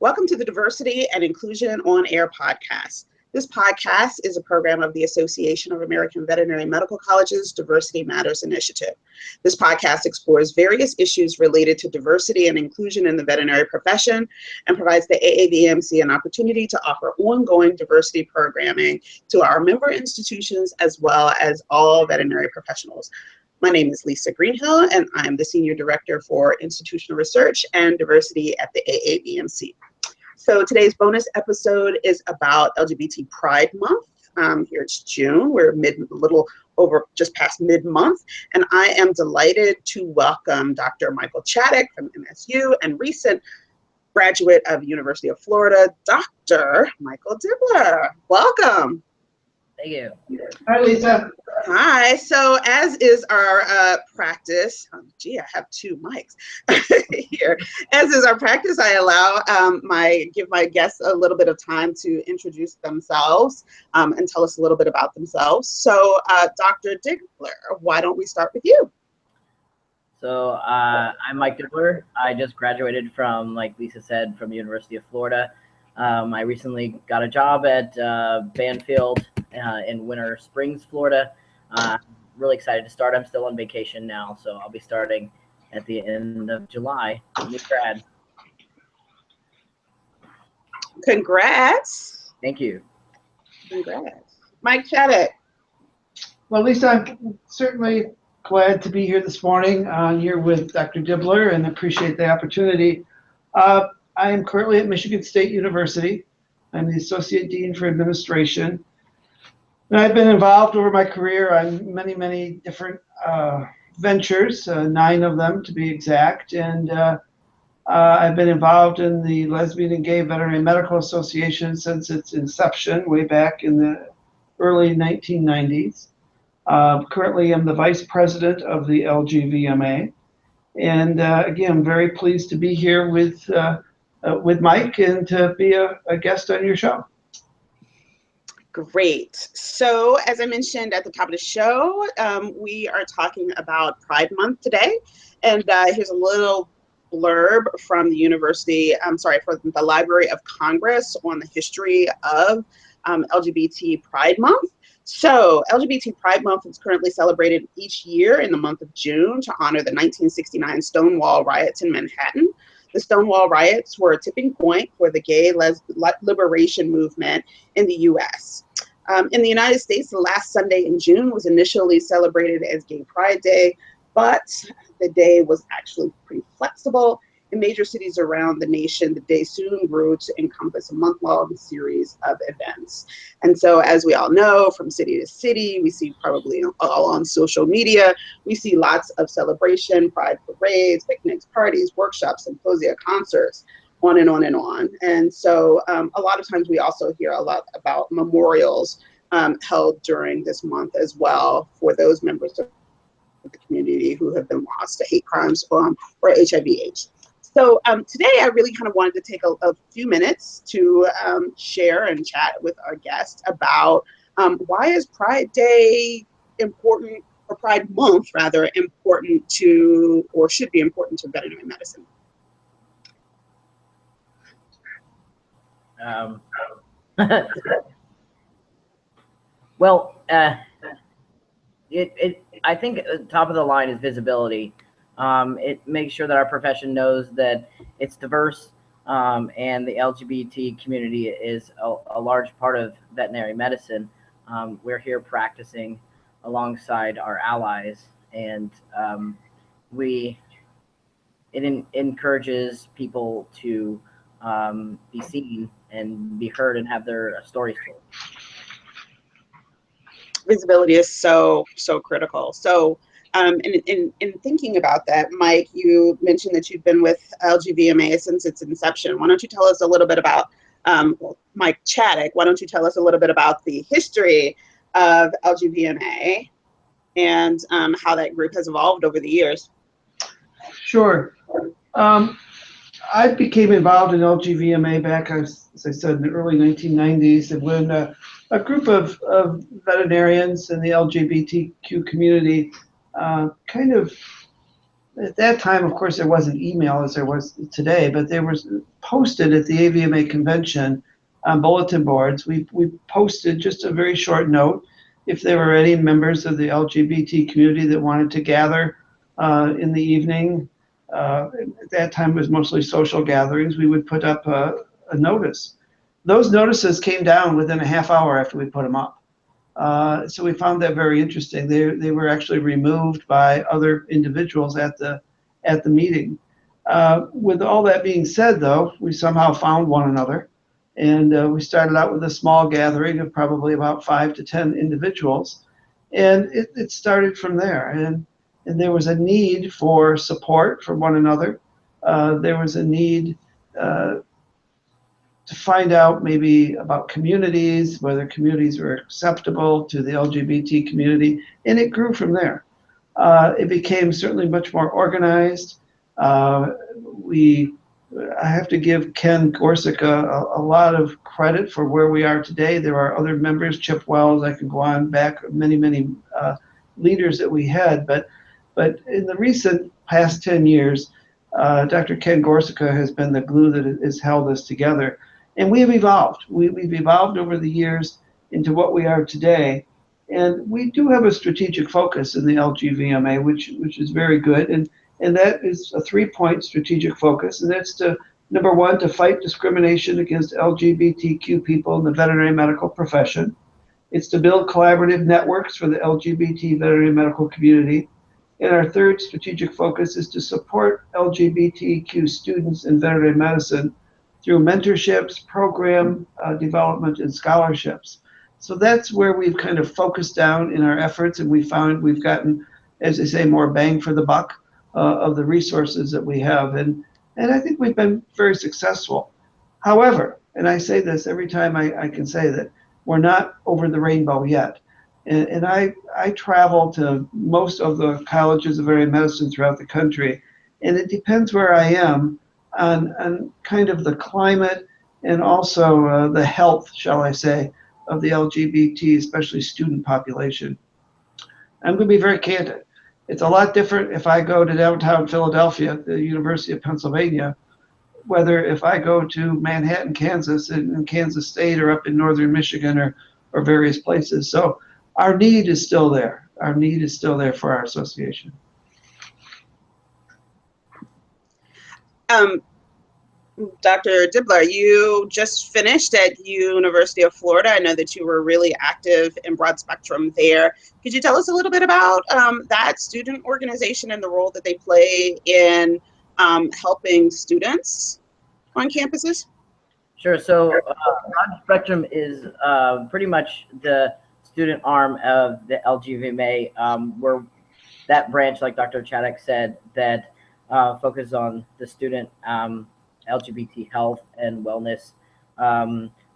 Welcome to the Diversity and Inclusion on Air podcast. This podcast is a program of the Association of American Veterinary Medical Colleges Diversity Matters Initiative. This podcast explores various issues related to diversity and inclusion in the veterinary profession and provides the AAVMC an opportunity to offer ongoing diversity programming to our member institutions as well as all veterinary professionals. My name is Lisa Greenhill, and I'm the Senior Director for Institutional Research and Diversity at the AAVMC. So today's bonus episode is about LGBT Pride Month. Here it's June. We're just past mid-month, and I am delighted to welcome Dr. Michael Chaddock from MSU and recent graduate of University of Florida, Dr. Michael Dibler. Welcome. Thank you. Hi, Lisa. Hi. So as is our practice, I have two mics here. As is our practice, I allow give my guests a little bit of time to introduce themselves and tell us a little bit about themselves. So Dr. Dibler, why don't we start with you? So I'm Mike Dibler. I just graduated from, like Lisa said, from the University of Florida. I recently got a job at Banfield in Winter Springs, Florida. Really excited to start. I'm still on vacation now, so I'll be starting at the end of July. New grad. Congrats. Thank you. Congrats. Mike Chaddock. Well, Lisa, I'm certainly glad to be here this morning here with Dr. Dibler and appreciate the opportunity. I am currently at Michigan State University. I'm the Associate Dean for Administration. And I've been involved over my career on many different ventures, 9 of them to be exact. And I've been involved in the Lesbian and Gay Veterinary Medical Association since its inception way back in the early 1990s. Currently, I'm the Vice President of the LGVMA. And again, very pleased to be here with Mike and to be a guest on your show. Great. So as I mentioned at the top of the show, we are talking about Pride Month today. And here's a little blurb from the from the Library of Congress on the history of LGBT Pride Month. So LGBT Pride Month is currently celebrated each year in the month of June to honor the 1969 Stonewall riots in Manhattan. The Stonewall riots were a tipping point for the gay liberation movement in the U.S. In the United States, the last Sunday in June was initially celebrated as Gay Pride Day, but the day was actually pretty flexible. In major cities around the nation, the day soon grew to encompass a month-long series of events. And so, as we all know, from city to city, we see probably all on social media, we see lots of celebration, pride parades, picnics, parties, workshops, symposia, concerts, on and on and on. And so a lot of times we also hear a lot about memorials held during this month as well for those members of the community who have been lost to hate crimes or HIV/AIDS. So today I really kind of wanted to take a few minutes to share and chat with our guest about why is Pride Day important, or Pride Month rather, important to, or should be important to veterinary medicine. Well, I think top of the line is visibility. It makes sure that our profession knows that it's diverse, and the LGBT community is a large part of veterinary medicine. We're here practicing alongside our allies, and it encourages people to be seen and be heard and have their stories told. Visibility is so critical. So in thinking about that, Mike, you mentioned that you've been with LGVMA since its inception. Why don't you tell us a little bit about, Mike Chaddock, why don't you tell us a little bit about the history of LGVMA and how that group has evolved over the years? Sure. I became involved in LGVMA back, as I said, in the early 1990s, and when a group of veterinarians in the LGBTQ community kind of At that time, of course, there wasn't email as there was today, but there was posted at the AVMA convention on bulletin boards. We posted just a very short note. If there were any members of the LGBT community that wanted to gather in the evening, at that time it was mostly social gatherings, we would put up a notice. Those notices came down within a half hour after we put them up. So we found that very interesting. They were actually removed by other individuals at the meeting. With all that being said, though, we somehow found one another, and we started out with a small gathering of probably about 5 to 10 individuals, and it started from there. And there was a need for support from one another. There was a need to find out maybe about communities, whether communities were acceptable to the LGBT community, and it grew from there. It became certainly much more organized. I have to give Ken Gorsuch a lot of credit for where we are today. There are other members, Chip Wells, I could go on back, many leaders that we had, but in the recent past 10 years, Dr. Ken Gorsuch has been the glue that has held us together. And we have evolved. We've evolved over the years into what we are today. And we do have a strategic focus in the LGVMA, which is very good. And that is a 3-point strategic focus. And that's to, number one, to fight discrimination against LGBTQ people in the veterinary medical profession. It's to build collaborative networks for the LGBT veterinary medical community. And our third strategic focus is to support LGBTQ students in veterinary medicine through mentorships, program development, and scholarships. So that's where we've kind of focused down in our efforts, and we found we've gotten, as they say, more bang for the buck of the resources that we have. And I think we've been very successful. However, and I say this every time I can say that, we're not over the rainbow yet. And I travel to most of the colleges of veterinary medicine throughout the country, and it depends where I am on kind of the climate and also the health, shall I say, of the LGBT, especially student population. I'm going to be very candid. It's a lot different if I go to downtown Philadelphia, the University of Pennsylvania, whether if I go to Manhattan, Kansas, in Kansas State, or up in northern Michigan, or various places. So our need is still there. Our need is still there for our association. Dr. Dibler, you just finished at University of Florida. I know that you were really active in broad spectrum there. Could you tell us a little bit about that student organization and the role that they play in helping students on campuses? Sure. So broad spectrum is pretty much the student arm of the LGVMA, where that branch, like Dr. Chaddock said, that focuses on the student LGBT health and wellness.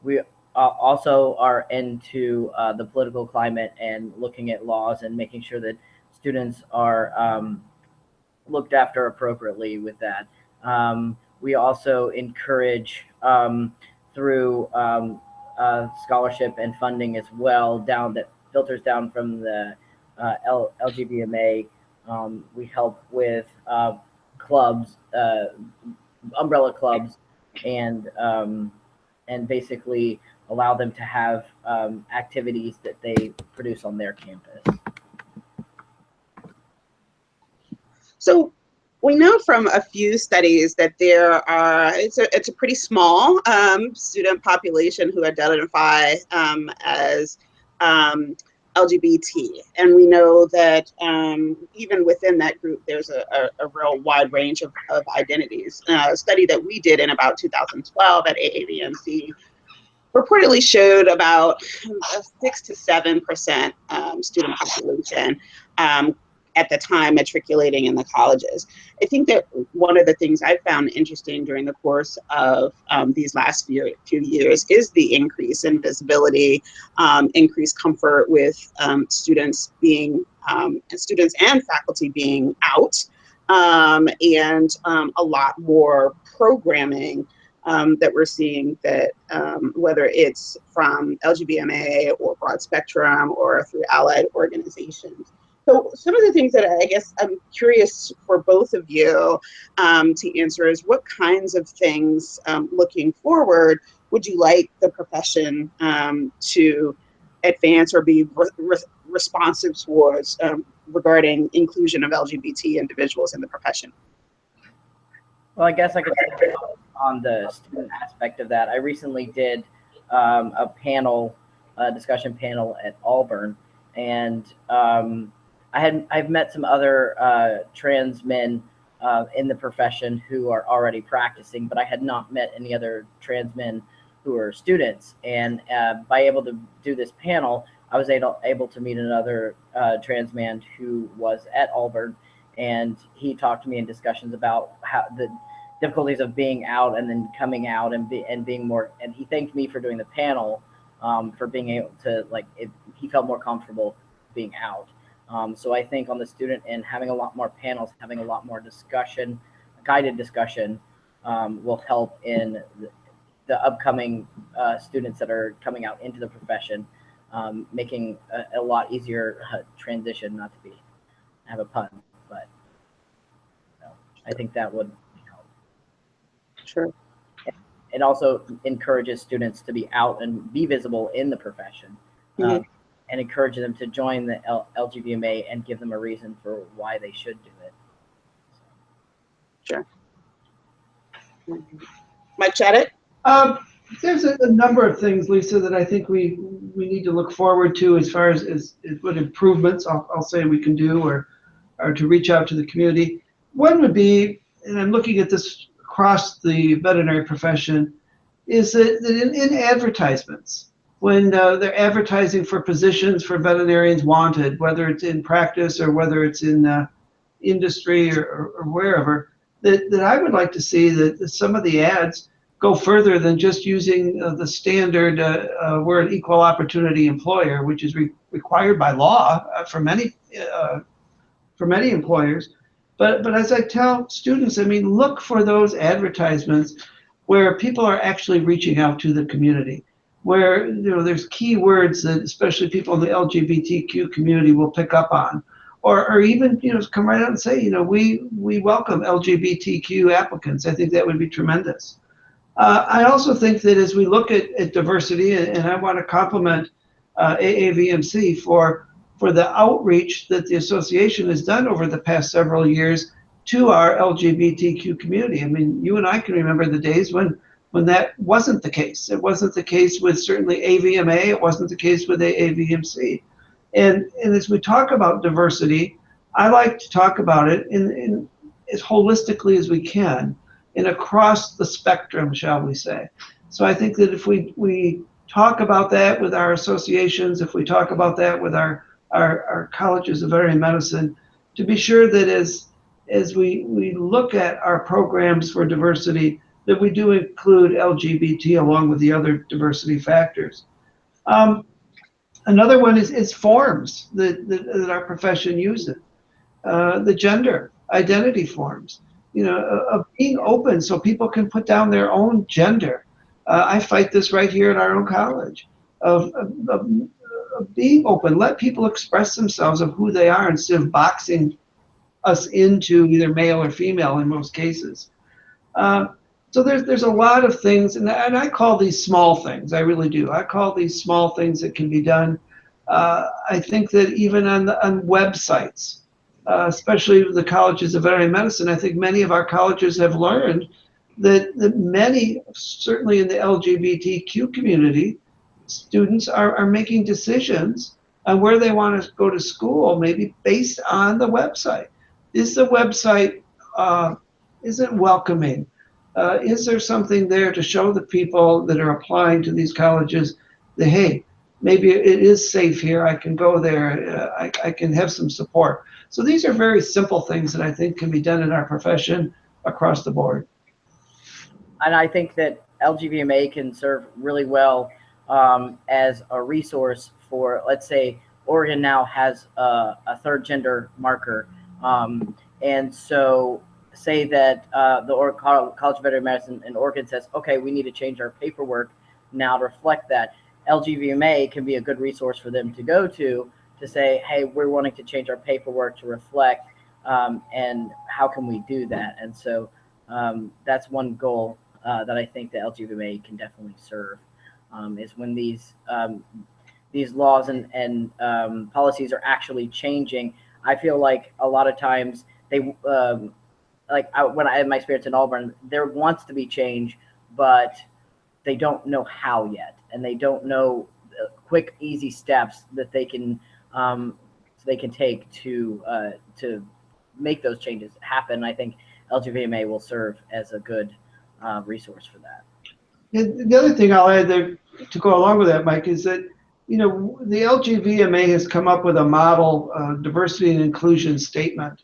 We also are into the political climate and looking at laws and making sure that students are looked after appropriately with that. We also encourage through scholarship and funding as well, that filters down from the LGVMA. We help with clubs, umbrella clubs, and basically allow them to have activities that they produce on their campus. So we know from a few studies that there are, it's a pretty small student population who identify as LGBT. And we know that even within that group, there's a real wide range of identities. A study that we did in about 2012 at AAVMC reportedly showed about 6 to 7% student population at the time matriculating in the colleges. I think that one of the things I found interesting during the course of these last few years is the increase in visibility, increased comfort with students and faculty being out, and a lot more programming that we're seeing, that whether it's from LGBMA or broad spectrum or through allied organizations. So some of the things that I guess I'm curious for both of you to answer is what kinds of things looking forward would you like the profession to advance or be responsive towards regarding inclusion of LGBT individuals in the profession? Well, I guess I could say on the student aspect of that. I recently did a panel, discussion panel at Auburn, and I've met some other trans men in the profession who are already practicing, but I had not met any other trans men who are students. And by able to do this panel, I was able to meet another trans man who was at Auburn, and he talked to me in discussions about how the difficulties of being out and then coming out and being more. And he thanked me for doing the panel, for being able to he felt more comfortable being out. So I think on the student end, having a lot more panels, having a lot more discussion, guided discussion, will help in the upcoming students that are coming out into the profession, making a lot easier transition. Not to have a pun, but I think that would help. Sure. It also encourages students to be out and be visible in the profession, and encourage them to join the LGVMA and give them a reason for why they should do it. Sure. Mike Chaddock? There's a number of things, Lisa, that I think we need to look forward to as far as what improvements I'll say we can do or to reach out to the community. One would be, and I'm looking at this across the veterinary profession, is that in advertisements, when they're advertising for positions for veterinarians wanted, whether it's in practice or whether it's in industry or wherever, that I would like to see that some of the ads go further than just using the standard we're an equal opportunity employer, which is required by law for many employers. But as I tell students, I mean, look for those advertisements where people are actually reaching out to the community, where there's key words that especially people in the LGBTQ community will pick up on, or even come right out and say, we welcome LGBTQ applicants. I think that would be tremendous. I also think that as we look at diversity, and I want to compliment AAVMC for the outreach that the association has done over the past several years to our LGBTQ community. I mean, you and I can remember the days when that wasn't the case. It wasn't the case with certainly AVMA. It wasn't the case with AAVMC. And as we talk about diversity, I like to talk about it in as holistically as we can and across the spectrum, shall we say. So I think that if we talk about that with our associations, if we talk about that with our colleges of veterinary medicine, to be sure that as we look at our programs for diversity, that we do include LGBT along with the other diversity factors. Another one is forms that our profession uses. The gender identity forms, of being open so people can put down their own gender. I fight this right here at our own college of being open. Let people express themselves of who they are instead of boxing us into either male or female in most cases. So there's a lot of things, and I call these small things. I really do. I call these small things that can be done. I think that even on websites, especially the colleges of veterinary medicine, I think many of our colleges have learned that many, certainly in the LGBTQ community, students are making decisions on where they want to go to school, maybe based on the website. Is the website, is it welcoming? Is there something there to show the people that are applying to these colleges that, hey, maybe it is safe here, I can go there, I can have some support. So these are very simple things that I think can be done in our profession across the board. And I think that LGVMA can serve really well as a resource for, let's say, Oregon now has a third gender marker. And so say that the College of Veterinary Medicine in Oregon says, okay, we need to change our paperwork now to reflect that. LGVMA can be a good resource for them to go to to say, hey, we're wanting to change our paperwork to reflect, and how can we do that? And so that's one goal that I think the LGBTMA can definitely serve, is when these laws and policies are actually changing. I feel like a lot of times they, when I had my experience in Auburn, there wants to be change, but they don't know how yet, and they don't know quick, easy steps that they can take to make those changes happen. I think LGBTMA will serve as a good resource for that. And the other thing I'll add there to go along with that, Mike, is that the LGBTMA has come up with a model diversity and inclusion statement,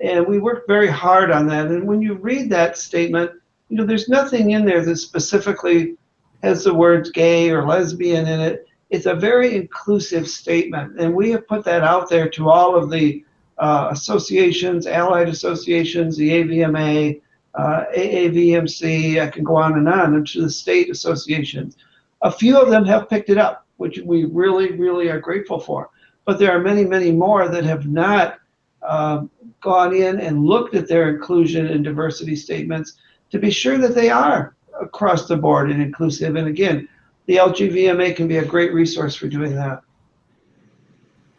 and we worked very hard on that. And when you read that statement, there's nothing in there that specifically has the words gay or lesbian in it. It's a very inclusive statement, and we have put that out there to all of the associations, allied associations, the AVMA, AAVMC, I can go on, and to the state associations. A few of them have picked it up, which we really, really are grateful for. But there are many, many more that have not gone in and looked at their inclusion and diversity statements to be sure that they are across the board and inclusive. And again, the LGBTMA can be a great resource for doing that.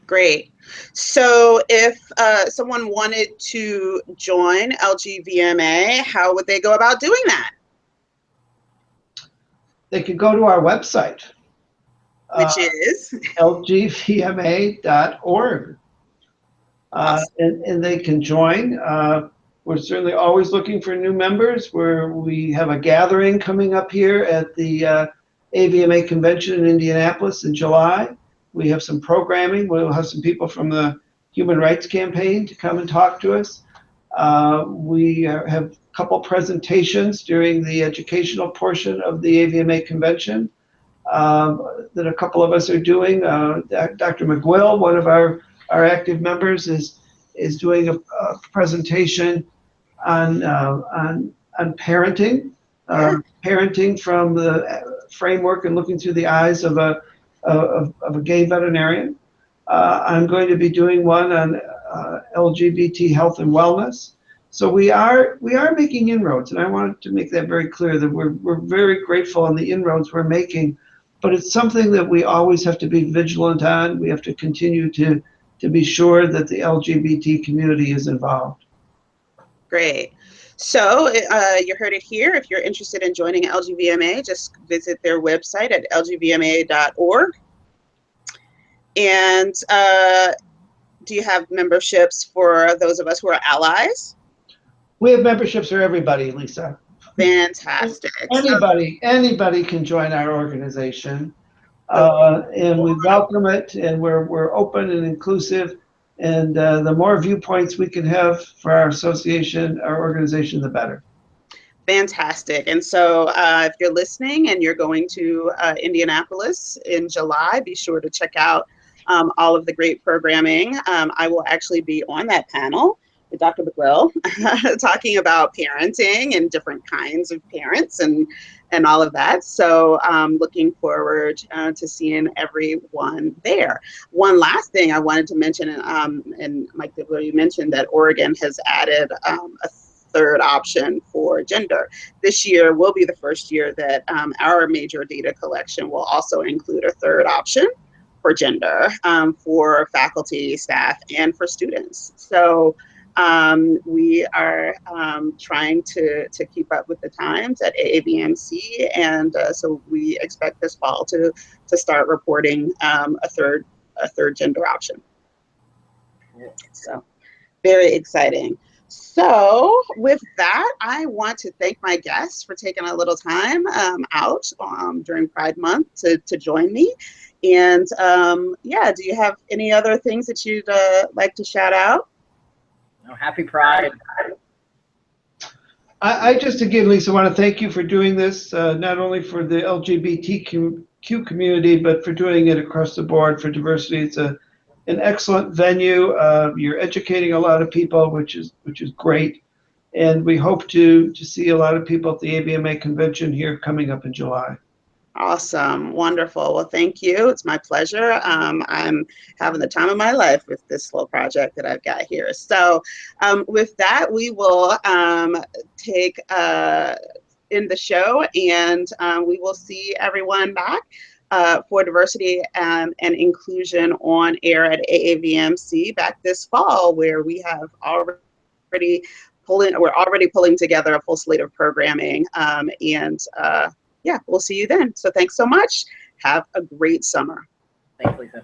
Great. So if someone wanted to join LGBTMA, how would they go about doing that? They could go to our website, which is lgvma.org. Awesome. And they can join. We're certainly always looking for new members. We have a gathering coming up here at the AVMA convention in Indianapolis in July. We have some programming. We'll have some people from the Human Rights Campaign to come and talk to us. We have a couple presentations during the educational portion of the AVMA convention that a couple of us are doing. Dr. McGill, one of our active members, is doing a presentation on parenting, parenting from the framework and looking through the eyes of a gay veterinarian. I'm going to be doing one on LGBT health and wellness. So we are making inroads, and I wanted to make that very clear that we're very grateful on the inroads we're making, but it's something that we always have to be vigilant on. We have to continue to be sure that the LGBT community is involved. Great. So you heard it here. If you're interested in joining LGBTMA, just visit their website at lgvma.org. And do you have memberships for those of us who are allies? We have memberships for everybody, Lisa. Fantastic. Anybody can join our organization, and we welcome it, and we're open and inclusive. And the more viewpoints we can have for our association, our organization, the better. Fantastic. And so if you're listening and you're going to Indianapolis in July, be sure to check out all of the great programming. I will actually be on that panel with Dr. McGill talking about parenting and different kinds of parents and all of that. So looking forward to seeing everyone there. One last thing I wanted to mention, and Mike Dibler, you mentioned that Oregon has added a third option for gender. This year will be the first year that our major data collection will also include a third option for gender for faculty, staff, and for students. So we are trying to keep up with the times at AAVMC, and so we expect this fall to start reporting a third gender option. So very exciting. So with that, I want to thank my guests for taking a little time out during Pride Month to join me. And yeah, do you have any other things that you'd like to shout out? Oh, happy Pride. I just, again, Lisa, want to thank you for doing this, not only for the LGBTQ community, but for doing it across the board for diversity. It's an excellent venue. You're educating a lot of people, which is great. And we hope to see a lot of people at the AVMA convention here coming up in July. Awesome. Wonderful. Well, thank you. It's my pleasure. I'm having the time of my life with this little project that I've got here. So with that, we will take in the show, and we will see everyone back for diversity and inclusion on air at AAVMC back this fall, where we have already we're already pulling together a full slate of programming, yeah, we'll see you then. So thanks so much. Have a great summer. Thanks, Lisa.